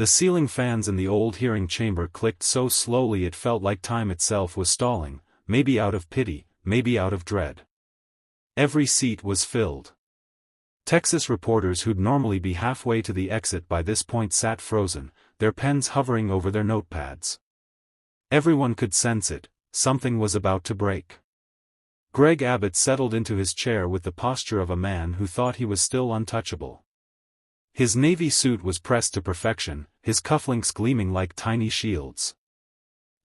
The ceiling fans in the old hearing chamber clicked so slowly it felt like time itself was stalling, maybe out of pity, maybe out of dread. Every seat was filled. Texas reporters who'd normally be halfway to the exit by this point sat frozen, their pens hovering over their notepads. Everyone could sense it, something was about to break. Greg Abbott settled into his chair with the posture of a man who thought he was still untouchable. His navy suit was pressed to perfection, his cufflinks gleaming like tiny shields.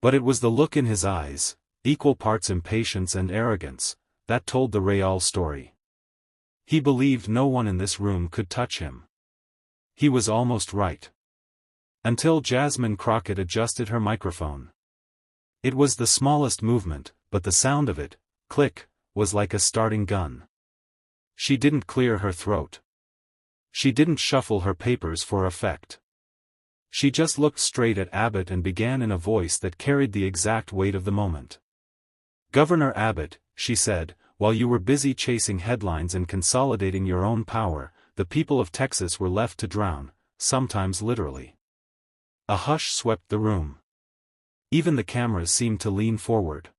But it was the look in his eyes, equal parts impatience and arrogance, that told the real story. He believed no one in this room could touch him. He was almost right. Until Jasmine Crockett adjusted her microphone. It was the smallest movement, but the sound of it, click, was like a starting gun. She didn't clear her throat. She didn't shuffle her papers for effect. She just looked straight at Abbott and began in a voice that carried the exact weight of the moment. "Governor Abbott," she said, "while you were busy chasing headlines and consolidating your own power, the people of Texas were left to drown, sometimes literally." A hush swept the room. Even the cameras seemed to lean forward.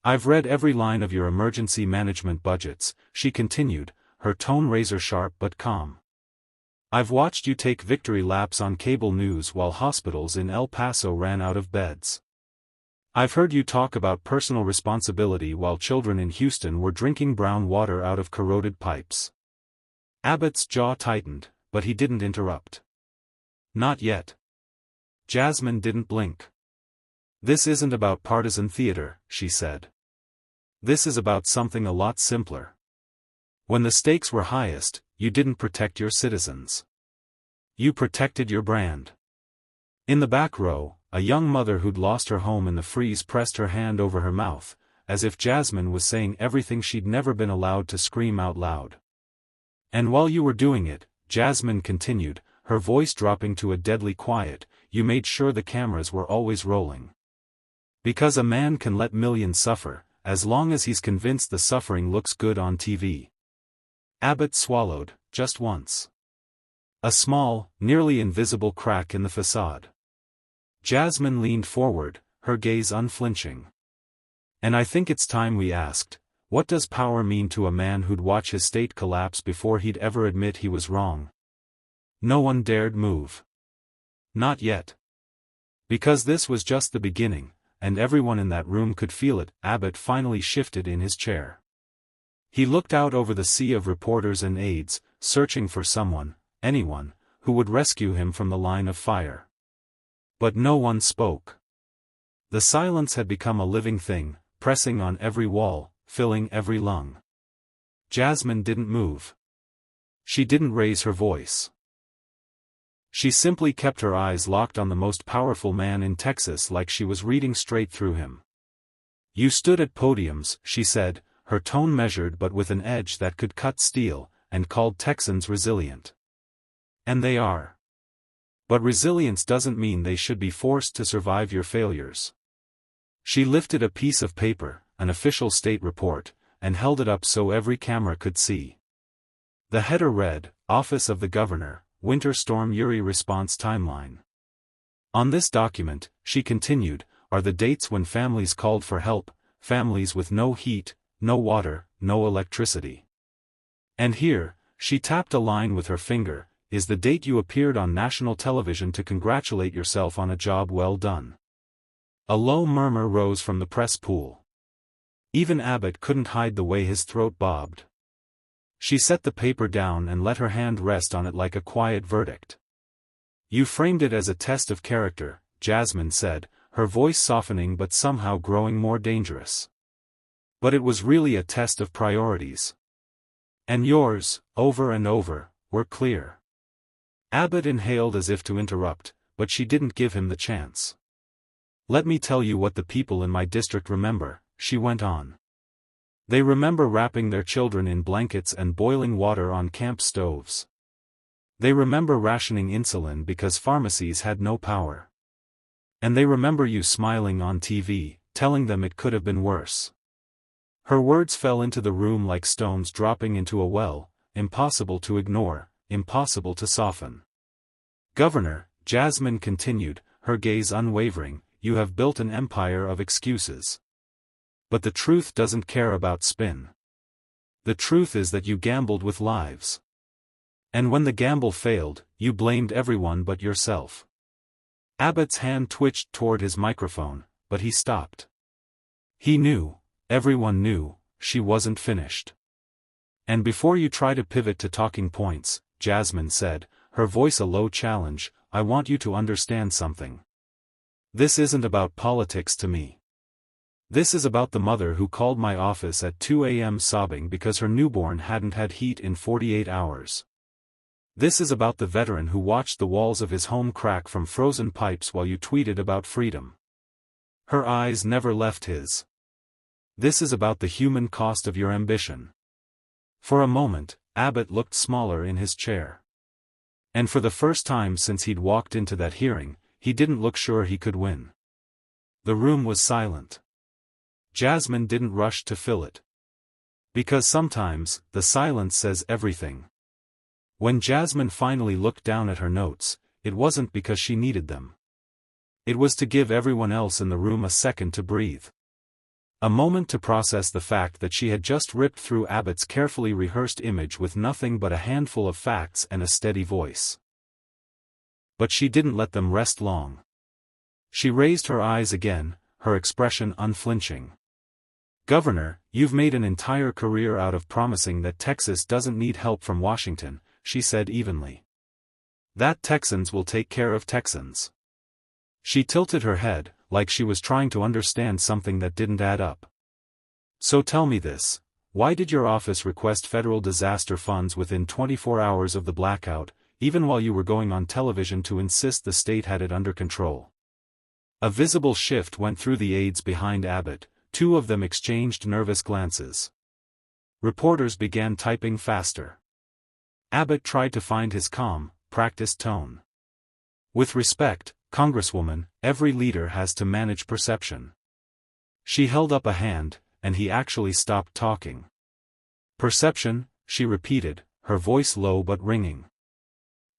"I've read every line of your emergency management budgets," she continued, her tone razor-sharp but calm. "I've watched you take victory laps on cable news while hospitals in El Paso ran out of beds. I've heard you talk about personal responsibility while children in Houston were drinking brown water out of corroded pipes." Abbott's jaw tightened, but he didn't interrupt. Not yet. Jasmine didn't blink. "This isn't about partisan theater," she said. "This is about something a lot simpler. When the stakes were highest, you didn't protect your citizens. You protected your brand." In the back row, a young mother who'd lost her home in the freeze pressed her hand over her mouth, as if Jasmine was saying everything she'd never been allowed to scream out loud. "And while you were doing it," Jasmine continued, her voice dropping to a deadly quiet, "you made sure the cameras were always rolling. Because a man can let millions suffer, as long as he's convinced the suffering looks good on TV." Abbott swallowed, just once. A small, nearly invisible crack in the facade. Jasmine leaned forward, her gaze unflinching. "And I think it's time we asked, what does power mean to a man who'd watch his state collapse before he'd ever admit he was wrong?" No one dared move. Not yet. Because this was just the beginning, and everyone in that room could feel it. Abbott finally shifted in his chair. He looked out over the sea of reporters and aides, searching for someone, anyone, who would rescue him from the line of fire. But no one spoke. The silence had become a living thing, pressing on every wall, filling every lung. Jasmine didn't move. She didn't raise her voice. She simply kept her eyes locked on the most powerful man in Texas, like she was reading straight through him. "You stood at podiums," she said, her tone measured but with an edge that could cut steel, "and called Texans resilient. And they are. But resilience doesn't mean they should be forced to survive your failures." She lifted a piece of paper, an official state report, and held it up so every camera could see. The header read, "Office of the Governor, Winter Storm Uri Response Timeline." On this document, she continued, are the dates when families called for help, families with no heat, no water, no electricity. And here, she tapped a line with her finger, is the date you appeared on national television to congratulate yourself on a job well done. A low murmur rose from the press pool. Even Abbott couldn't hide the way his throat bobbed. She set the paper down and let her hand rest on it like a quiet verdict. "You framed it as a test of character," Jasmine said, her voice softening but somehow growing more dangerous. "But it was really a test of priorities. And yours, over and over, were clear." Abbott inhaled as if to interrupt, but she didn't give him the chance. "Let me tell you what the people in my district remember," she went on. "They remember wrapping their children in blankets and boiling water on camp stoves. They remember rationing insulin because pharmacies had no power. And they remember you smiling on TV, telling them it could have been worse." Her words fell into the room like stones dropping into a well, impossible to ignore, impossible to soften. "Governor," Jasmine continued, her gaze unwavering, you have built an empire of excuses. But the truth doesn't care about spin. The truth is that you gambled with lives. And when the gamble failed, you blamed everyone but yourself. Abbott's hand twitched toward his microphone, but he stopped. He knew, everyone knew, she wasn't finished. And before you try to pivot to talking points, Jasmine said, her voice a low challenge, I want you to understand something. This isn't about politics to me. This is about the mother who called my office at 2 a.m. sobbing because her newborn hadn't had heat in 48 hours. This is about the veteran who watched the walls of his home crack from frozen pipes while you tweeted about freedom. Her eyes never left his. This is about the human cost of your ambition. For a moment, Abbott looked smaller in his chair. And for the first time since he'd walked into that hearing, he didn't look sure he could win. The room was silent. Jasmine didn't rush to fill it. Because sometimes, the silence says everything. When Jasmine finally looked down at her notes, it wasn't because she needed them. It was to give everyone else in the room a second to breathe. A moment to process the fact that she had just ripped through Abbott's carefully rehearsed image with nothing but a handful of facts and a steady voice. But she didn't let them rest long. She raised her eyes again, her expression unflinching. Governor, you've made an entire career out of promising that Texas doesn't need help from Washington, she said evenly. That Texans will take care of Texans. She tilted her head, like she was trying to understand something that didn't add up. So tell me this, why did your office request federal disaster funds within 24 hours of the blackout, even while you were going on television to insist the state had it under control? A visible shift went through the aides behind Abbott, two of them exchanged nervous glances. Reporters began typing faster. Abbott tried to find his calm, practiced tone. With respect, Congresswoman, every leader has to manage perception. She held up a hand, and he actually stopped talking. Perception, she repeated, her voice low but ringing.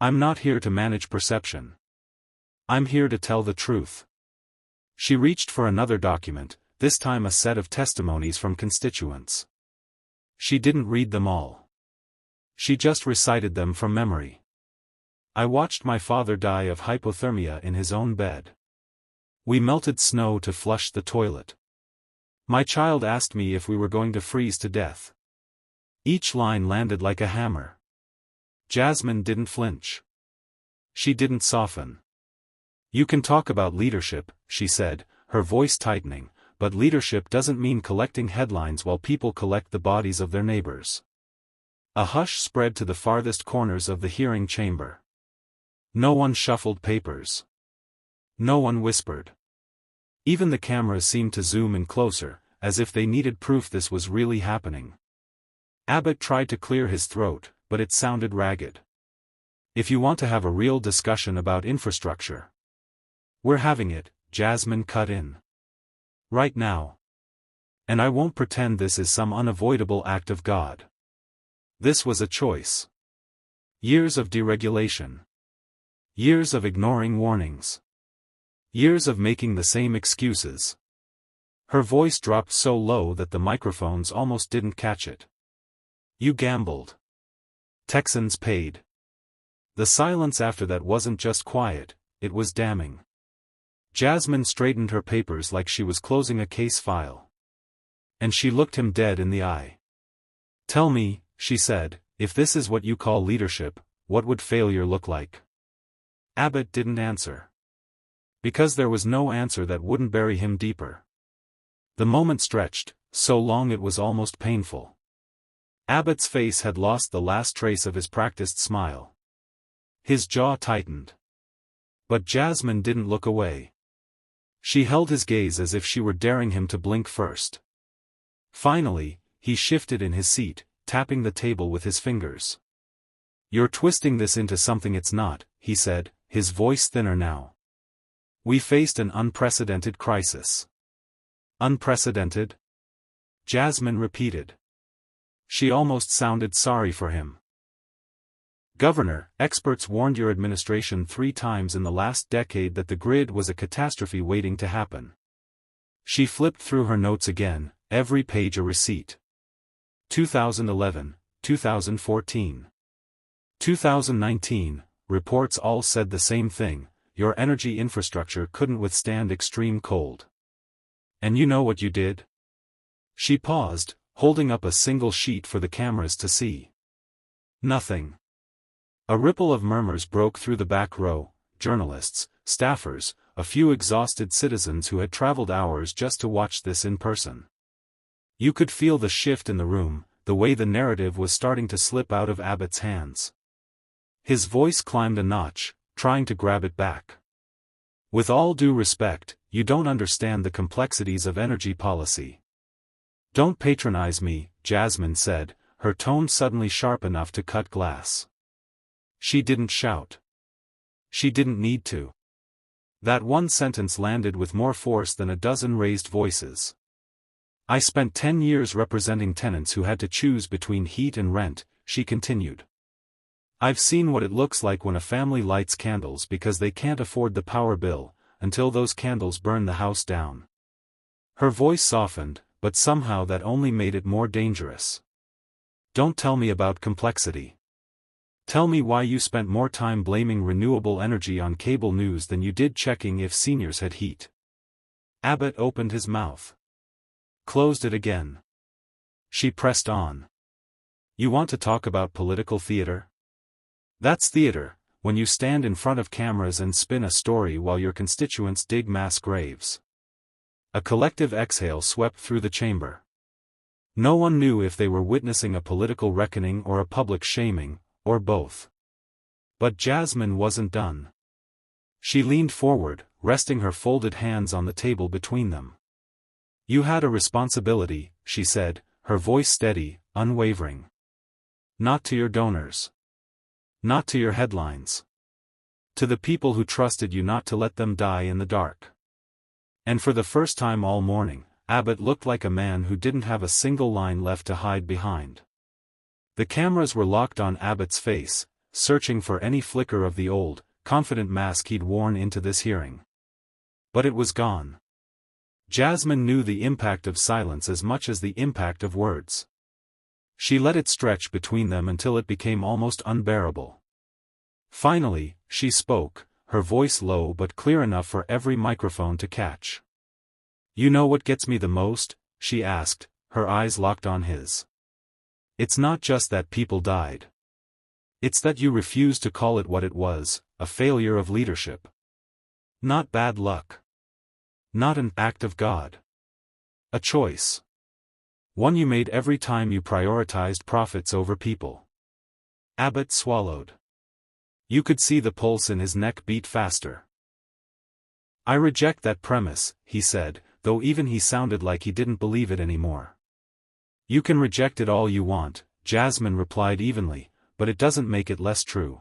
I'm not here to manage perception. I'm here to tell the truth. She reached for another document, this time a set of testimonies from constituents. She didn't read them all. She just recited them from memory. I watched my father die of hypothermia in his own bed. We melted snow to flush the toilet. My child asked me if we were going to freeze to death. Each line landed like a hammer. Jasmine didn't flinch. She didn't soften. You can talk about leadership, she said, her voice tightening, but leadership doesn't mean collecting headlines while people collect the bodies of their neighbors. A hush spread to the farthest corners of the hearing chamber. No one shuffled papers. No one whispered. Even the cameras seemed to zoom in closer, as if they needed proof this was really happening. Abbott tried to clear his throat, but it sounded ragged. If you want to have a real discussion about infrastructure. We're having it, Jasmine cut in. Right now. And I won't pretend this is some unavoidable act of God. This was a choice. Years of deregulation. Years of ignoring warnings. Years of making the same excuses. Her voice dropped so low that the microphones almost didn't catch it. You gambled. Texans paid. The silence after that wasn't just quiet, it was damning. Jasmine straightened her papers like she was closing a case file. And she looked him dead in the eye. Tell me, she said, if this is what you call leadership, what would failure look like? Abbott didn't answer. Because there was no answer that wouldn't bury him deeper. The moment stretched, so long it was almost painful. Abbott's face had lost the last trace of his practiced smile. His jaw tightened. But Jasmine didn't look away. She held his gaze as if she were daring him to blink first. Finally, he shifted in his seat, tapping the table with his fingers. You're twisting this into something it's not, he said, his voice thinner now. We faced an unprecedented crisis. Unprecedented? Jasmine repeated. She almost sounded sorry for him. Governor, experts warned your administration 3 times in the last decade that the grid was a catastrophe waiting to happen. She flipped through her notes again, every page a receipt. 2011, 2014. 2019, reports all said the same thing, your energy infrastructure couldn't withstand extreme cold. And you know what you did? She paused, holding up a single sheet for the cameras to see. Nothing. A ripple of murmurs broke through the back row, journalists, staffers, a few exhausted citizens who had traveled hours just to watch this in person. You could feel the shift in the room, the way the narrative was starting to slip out of Abbott's hands. His voice climbed a notch, trying to grab it back. With all due respect, you don't understand the complexities of energy policy. Don't patronize me, Jasmine said, her tone suddenly sharp enough to cut glass. She didn't shout. She didn't need to. That one sentence landed with more force than a dozen raised voices. I spent 10 years representing tenants who had to choose between heat and rent, she continued. I've seen what it looks like when a family lights candles because they can't afford the power bill, until those candles burn the house down. Her voice softened, but somehow that only made it more dangerous. Don't tell me about complexity. Tell me why you spent more time blaming renewable energy on cable news than you did checking if seniors had heat. Abbott opened his mouth. Closed it again. She pressed on. You want to talk about political theater? That's theater, when you stand in front of cameras and spin a story while your constituents dig mass graves. A collective exhale swept through the chamber. No one knew if they were witnessing a political reckoning or a public shaming, or both. But Jasmine wasn't done. She leaned forward, resting her folded hands on the table between them. You had a responsibility, she said, her voice steady, unwavering. Not to your donors. Not to your headlines. To the people who trusted you not to let them die in the dark. And for the first time all morning, Abbott looked like a man who didn't have a single line left to hide behind. The cameras were locked on Abbott's face, searching for any flicker of the old, confident mask he'd worn into this hearing. But it was gone. Jasmine knew the impact of silence as much as the impact of words. She let it stretch between them until it became almost unbearable. Finally, she spoke, her voice low but clear enough for every microphone to catch. You know what gets me the most? She asked, her eyes locked on his. It's not just that people died. It's that you refused to call it what it was, a failure of leadership. Not bad luck. Not an act of God. A choice. One you made every time you prioritized profits over people. Abbott swallowed. You could see the pulse in his neck beat faster. I reject that premise, he said, though even he sounded like he didn't believe it anymore. You can reject it all you want, Jasmine replied evenly, but it doesn't make it less true.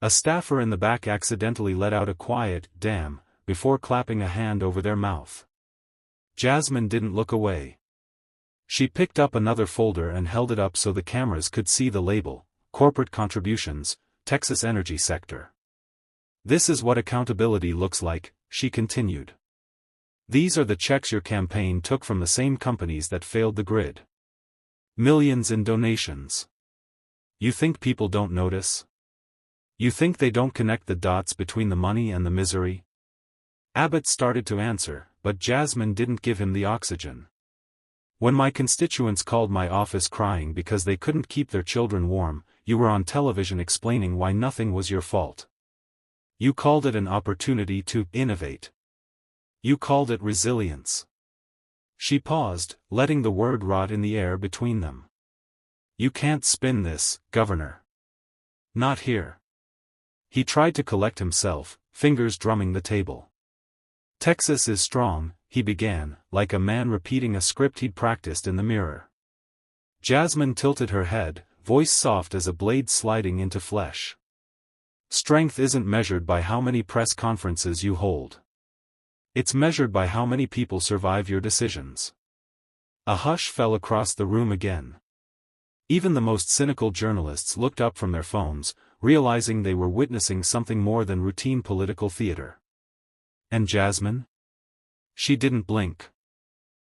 A staffer in the back accidentally let out a quiet, damn, before clapping a hand over their mouth. Jasmine didn't look away. She picked up another folder and held it up so the cameras could see the label, Corporate Contributions, Texas Energy Sector. This is what accountability looks like, she continued. These are the checks your campaign took from the same companies that failed the grid. Millions in donations. You think people don't notice? You think they don't connect the dots between the money and the misery? Abbott started to answer, but Jasmine didn't give him the oxygen. When my constituents called my office crying because they couldn't keep their children warm, you were on television explaining why nothing was your fault. You called it an opportunity to innovate. You called it resilience. She paused, letting the word rot in the air between them. You can't spin this, Governor. Not here. He tried to collect himself, fingers drumming the table. Texas is strong, he began, like a man repeating a script he'd practiced in the mirror. Jasmine tilted her head, voice soft as a blade sliding into flesh. Strength isn't measured by how many press conferences you hold. It's measured by how many people survive your decisions. A hush fell across the room again. Even the most cynical journalists looked up from their phones, realizing they were witnessing something more than routine political theater. And Jasmine? She didn't blink.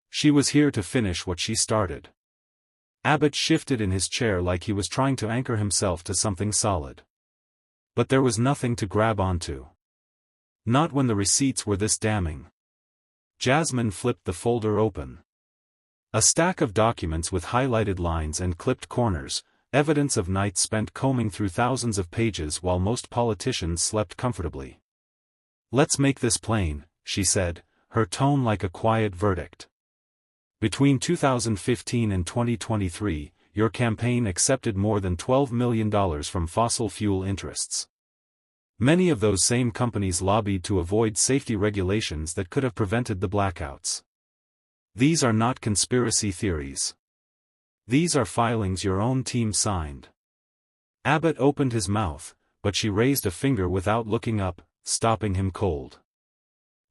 She was here to finish what she started. Abbott shifted in his chair like he was trying to anchor himself to something solid. But there was nothing to grab onto. Not when the receipts were this damning. Jasmine flipped the folder open. A stack of documents with highlighted lines and clipped corners, evidence of nights spent combing through thousands of pages while most politicians slept comfortably. "Let's make this plain," she said, her tone like a quiet verdict. "Between 2015 and 2023, your campaign accepted more than $12 million from fossil fuel interests. Many of those same companies lobbied to avoid safety regulations that could have prevented the blackouts. These are not conspiracy theories. These are filings your own team signed." Abbott opened his mouth, but she raised a finger without looking up, stopping him cold.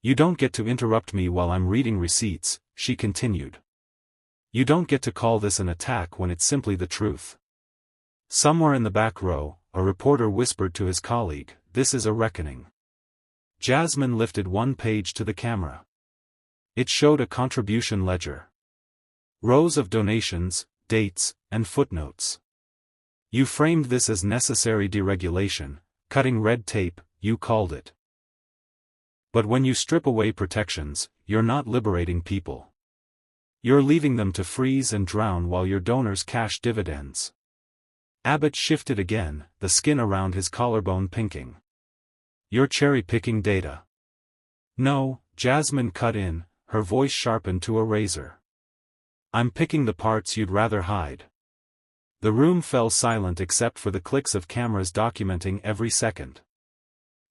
"You don't get to interrupt me while I'm reading receipts," she continued. "You don't get to call this an attack when it's simply the truth." Somewhere in the back row, a reporter whispered to his colleague, "This is a reckoning." Jasmine lifted one page to the camera. It showed a contribution ledger. Rows of donations, dates, and footnotes. "You framed this as necessary deregulation, cutting red tape, you called it. But when you strip away protections, you're not liberating people. You're leaving them to freeze and drown while your donors cash dividends." Abbott shifted again, the skin around his collarbone pinking. "You're cherry-picking data." "No," Jasmine cut in, her voice sharpened to a razor. "I'm picking the parts you'd rather hide." The room fell silent except for the clicks of cameras documenting every second.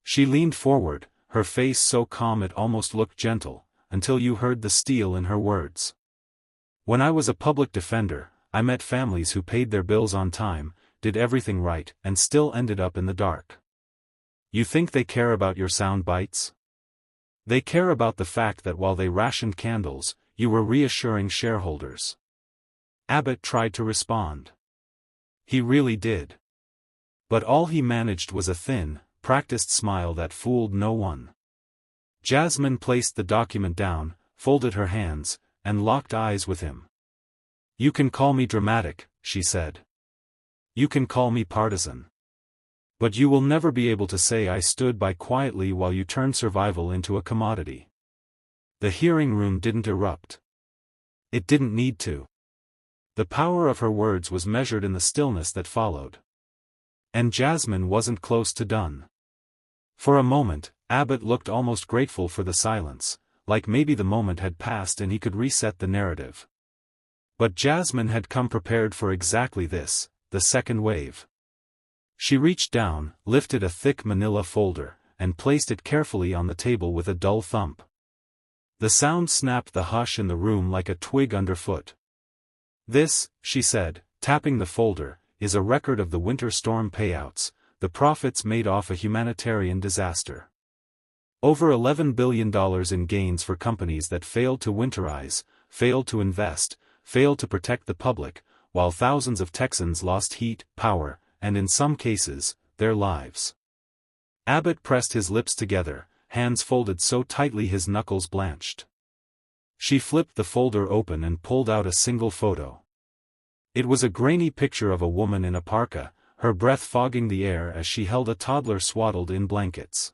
She leaned forward, her face so calm it almost looked gentle, until you heard the steel in her words. "When I was a public defender, I met families who paid their bills on time, did everything right, and still ended up in the dark. You think they care about your sound bites? They care about the fact that while they rationed candles, you were reassuring shareholders." Abbott tried to respond. He really did. But all he managed was a thin, practiced smile that fooled no one. Jasmine placed the document down, folded her hands, and locked eyes with him. "You can call me dramatic," she said. "You can call me partisan. But you will never be able to say I stood by quietly while you turned survival into a commodity." The hearing room didn't erupt. It didn't need to. The power of her words was measured in the stillness that followed. And Jasmine wasn't close to done. For a moment, Abbott looked almost grateful for the silence, like maybe the moment had passed and he could reset the narrative. But Jasmine had come prepared for exactly this, the second wave. She reached down, lifted a thick manila folder, and placed it carefully on the table with a dull thump. The sound snapped the hush in the room like a twig underfoot. "This," she said, tapping the folder, "is a record of the winter storm payouts, the profits made off a humanitarian disaster. Over $11 billion in gains for companies that failed to winterize, failed to invest, failed to protect the public, while thousands of Texans lost heat, power, and in some cases, their lives." Abbott pressed his lips together, hands folded so tightly his knuckles blanched. She flipped the folder open and pulled out a single photo. It was a grainy picture of a woman in a parka, her breath fogging the air as she held a toddler swaddled in blankets.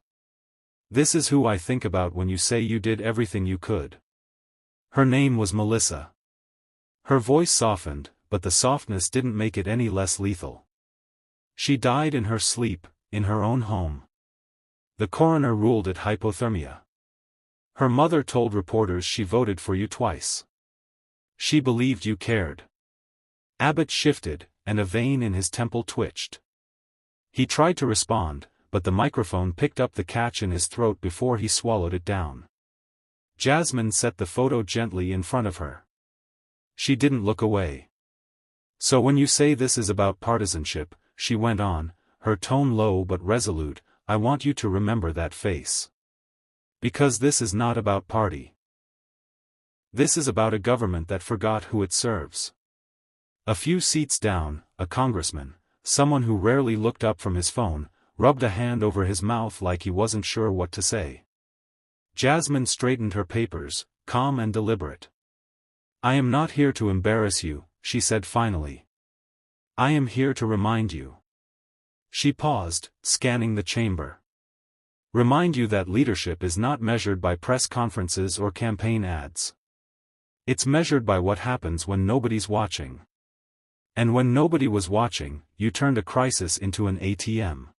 "This is who I think about when you say you did everything you could." Her name was Melissa. Her voice softened, but the softness didn't make it any less lethal. She died in her sleep, in her own home. The coroner ruled it hypothermia. Her mother told reporters she voted for you twice. She believed you cared. Abbott shifted, and a vein in his temple twitched. He tried to respond, but the microphone picked up the catch in his throat before he swallowed it down. Jasmine set the photo gently in front of her. She didn't look away. "So when you say this is about partisanship," she went on, her tone low but resolute, "I want you to remember that face. Because this is not about party. This is about a government that forgot who it serves. A few seats down, a congressman, someone who rarely looked up from his phone, rubbed a hand over his mouth like he wasn't sure what to say. Jasmine straightened her papers, calm and deliberate. "I am not here to embarrass you," she said finally. "I am here to remind you." She paused, scanning the chamber. "Remind you that leadership is not measured by press conferences or campaign ads. It's measured by what happens when nobody's watching. And when nobody was watching, you turned a crisis into an ATM."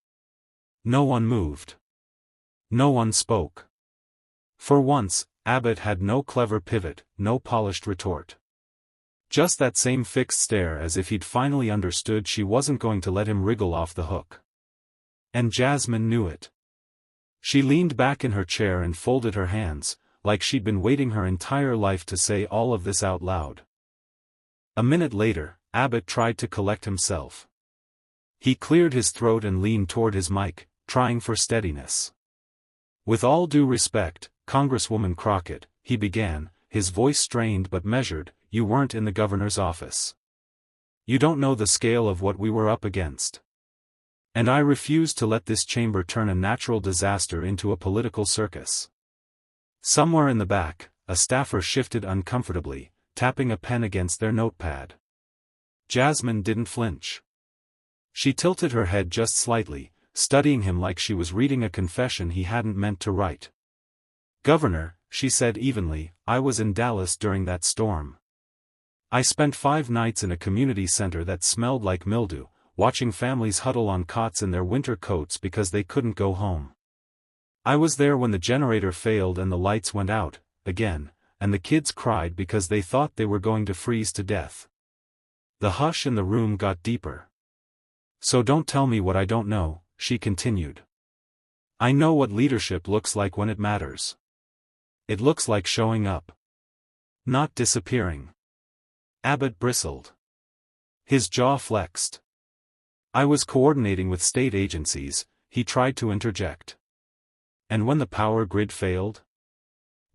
No one moved. No one spoke. For once, Abbott had no clever pivot, no polished retort. Just that same fixed stare, as if he'd finally understood she wasn't going to let him wriggle off the hook. And Jasmine knew it. She leaned back in her chair and folded her hands, like she'd been waiting her entire life to say all of this out loud. A minute later, Abbott tried to collect himself. He cleared his throat and leaned toward his mic, trying for steadiness. "With all due respect, Congresswoman Crockett," he began, his voice strained but measured, "you weren't in the governor's office. You don't know the scale of what we were up against. And I refuse to let this chamber turn a natural disaster into a political circus." Somewhere in the back, a staffer shifted uncomfortably, tapping a pen against their notepad. Jasmine didn't flinch. She tilted her head just slightly, studying him like she was reading a confession he hadn't meant to write. "Governor," she said evenly, "I was in Dallas during that storm. I spent 5 nights in a community center that smelled like mildew, watching families huddle on cots in their winter coats because they couldn't go home. I was there when the generator failed and the lights went out, again, and the kids cried because they thought they were going to freeze to death." The hush in the room got deeper. "So don't tell me what I don't know," she continued. "I know what leadership looks like when it matters. It looks like showing up. Not disappearing." Abbott bristled. His jaw flexed. "I was coordinating with state agencies," he tried to interject. "And when the power grid failed?"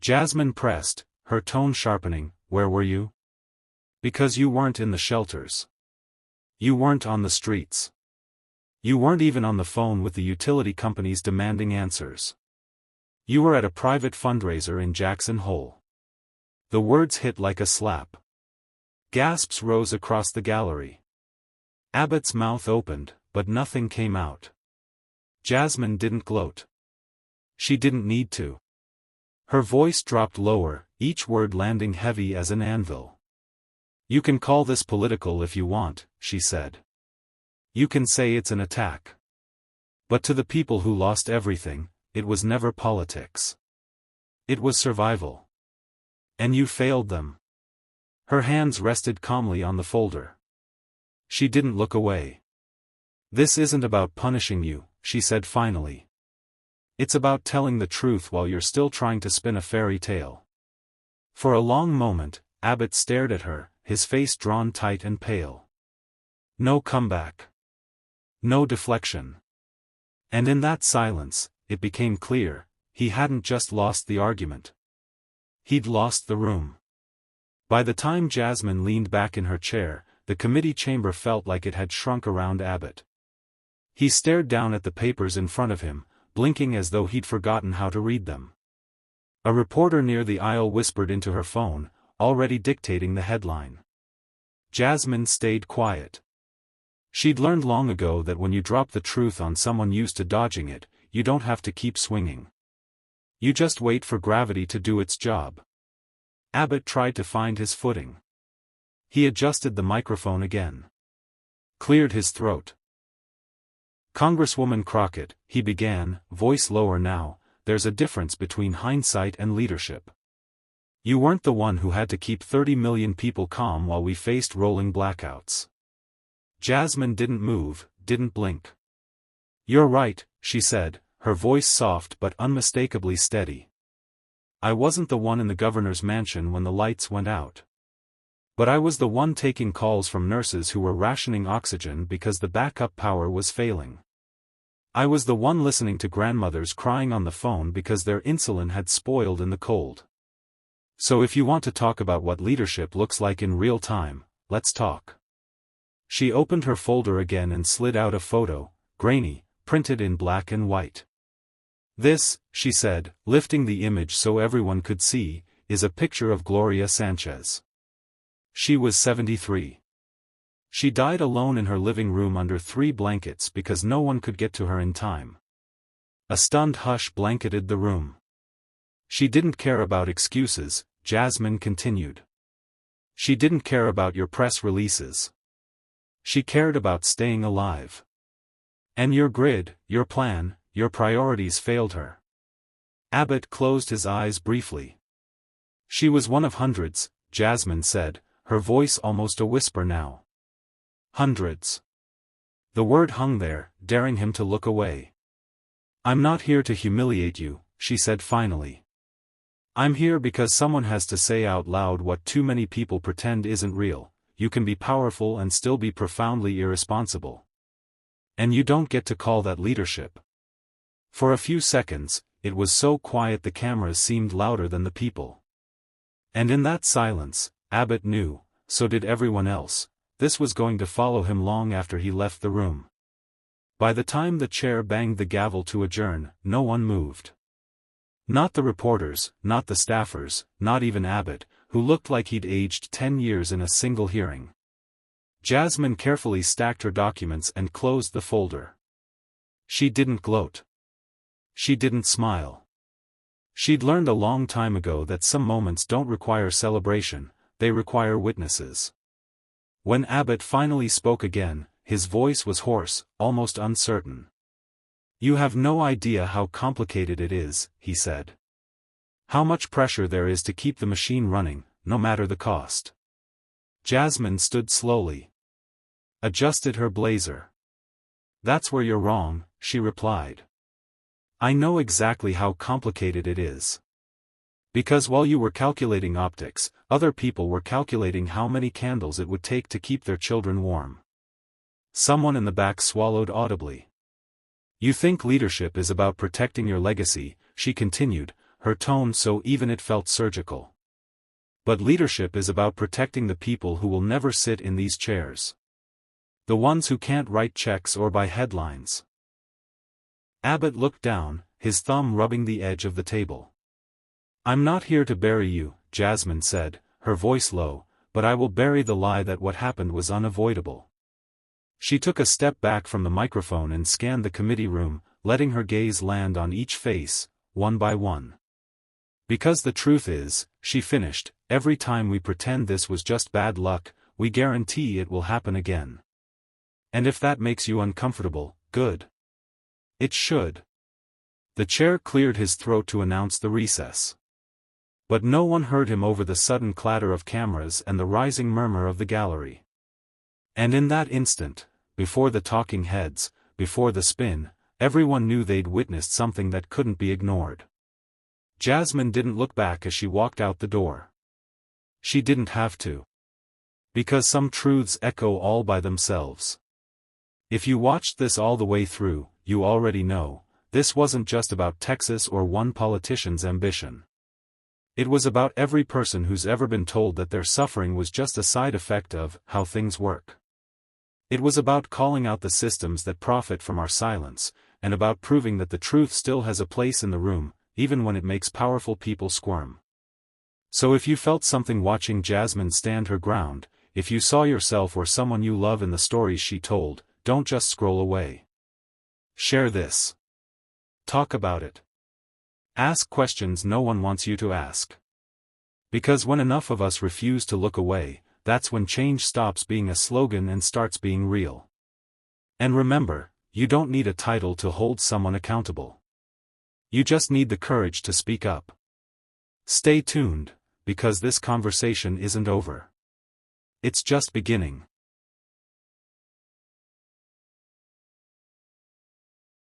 Jasmine pressed, her tone sharpening, "Where were you?" "Because you weren't in the shelters. You weren't on the streets. You weren't even on the phone with the utility companies demanding answers. You were at a private fundraiser in Jackson Hole." The words hit like a slap. Gasps rose across the gallery. Abbott's mouth opened, but nothing came out. Jasmine didn't gloat. She didn't need to. Her voice dropped lower, each word landing heavy as an anvil. "You can call this political if you want," she said. "You can say it's an attack. But to the people who lost everything, it was never politics. It was survival. And you failed them." Her hands rested calmly on the folder. She didn't look away. "This isn't about punishing you," she said finally. "It's about telling the truth while you're still trying to spin a fairy tale." For a long moment, Abbott stared at her, his face drawn tight and pale. No comeback. No deflection. And in that silence, it became clear, he hadn't just lost the argument. He'd lost the room. By the time Jasmine leaned back in her chair, the committee chamber felt like it had shrunk around Abbott. He stared down at the papers in front of him, blinking as though he'd forgotten how to read them. A reporter near the aisle whispered into her phone, already dictating the headline. Jasmine stayed quiet. She'd learned long ago that when you drop the truth on someone used to dodging it, you don't have to keep swinging. You just wait for gravity to do its job. Abbott tried to find his footing. He adjusted the microphone again. Cleared his throat. "Congresswoman Crockett," he began, voice lower now, "there's a difference between hindsight and leadership. You weren't the one who had to keep 30 million people calm while we faced rolling blackouts." Jasmine didn't move, didn't blink. "You're right," she said, her voice soft but unmistakably steady. "I wasn't the one in the governor's mansion when the lights went out. But I was the one taking calls from nurses who were rationing oxygen because the backup power was failing. I was the one listening to grandmothers crying on the phone because their insulin had spoiled in the cold. So if you want to talk about what leadership looks like in real time, let's talk." She opened her folder again and slid out a photo, grainy, printed in black and white. "This," she said, lifting the image so everyone could see, "is a picture of Gloria Sanchez. She was 73. She died alone in her living room under 3 blankets because no one could get to her in time." A stunned hush blanketed the room. "She didn't care about excuses," Jasmine continued. "She didn't care about your press releases. She cared about staying alive. And your grid, your plan, your priorities failed her." Abbott closed his eyes briefly. "She was one of hundreds," Jasmine said, her voice almost a whisper now. "Hundreds." The word hung there, daring him to look away. "I'm not here to humiliate you," she said finally. "I'm here because someone has to say out loud what too many people pretend isn't real. You can be powerful and still be profoundly irresponsible. And you don't get to call that leadership." For a few seconds, it was so quiet the cameras seemed louder than the people. And in that silence, Abbott knew, so did everyone else, this was going to follow him long after he left the room. By the time the chair banged the gavel to adjourn, no one moved. Not the reporters, not the staffers, not even Abbott, who looked like he'd aged 10 years in a single hearing. Jasmine carefully stacked her documents and closed the folder. She didn't gloat. She didn't smile. She'd learned a long time ago that some moments don't require celebration, they require witnesses. When Abbott finally spoke again, his voice was hoarse, almost uncertain. "You have no idea how complicated it is," he said. "How much pressure there is to keep the machine running, no matter the cost." Jasmine stood slowly. Adjusted her blazer. "That's where you're wrong," she replied. "I know exactly how complicated it is. Because while you were calculating optics, other people were calculating how many candles it would take to keep their children warm." Someone in the back swallowed audibly. "You think leadership is about protecting your legacy," she continued, her tone so even it felt surgical. "But leadership is about protecting the people who will never sit in these chairs. The ones who can't write checks or buy headlines." Abbott looked down, his thumb rubbing the edge of the table. "I'm not here to bury you," Jasmine said, her voice low, "but I will bury the lie that what happened was unavoidable." She took a step back from the microphone and scanned the committee room, letting her gaze land on each face, one by one. "Because the truth is," she finished, "every time we pretend this was just bad luck, we guarantee it will happen again. And if that makes you uncomfortable, good. It should." The chair cleared his throat to announce the recess. But no one heard him over the sudden clatter of cameras and the rising murmur of the gallery. And in that instant, before the talking heads, before the spin, everyone knew they'd witnessed something that couldn't be ignored. Jasmine didn't look back as she walked out the door. She didn't have to. Because some truths echo all by themselves. If you watched this all the way through, you already know, this wasn't just about Texas or one politician's ambition. It was about every person who's ever been told that their suffering was just a side effect of how things work. It was about calling out the systems that profit from our silence, and about proving that the truth still has a place in the room, even when it makes powerful people squirm. So if you felt something watching Jasmine stand her ground, if you saw yourself or someone you love in the stories she told, don't just scroll away. Share this. Talk about it. Ask questions no one wants you to ask. Because when enough of us refuse to look away, that's when change stops being a slogan and starts being real. And remember, you don't need a title to hold someone accountable. You just need the courage to speak up. Stay tuned, because this conversation isn't over. It's just beginning.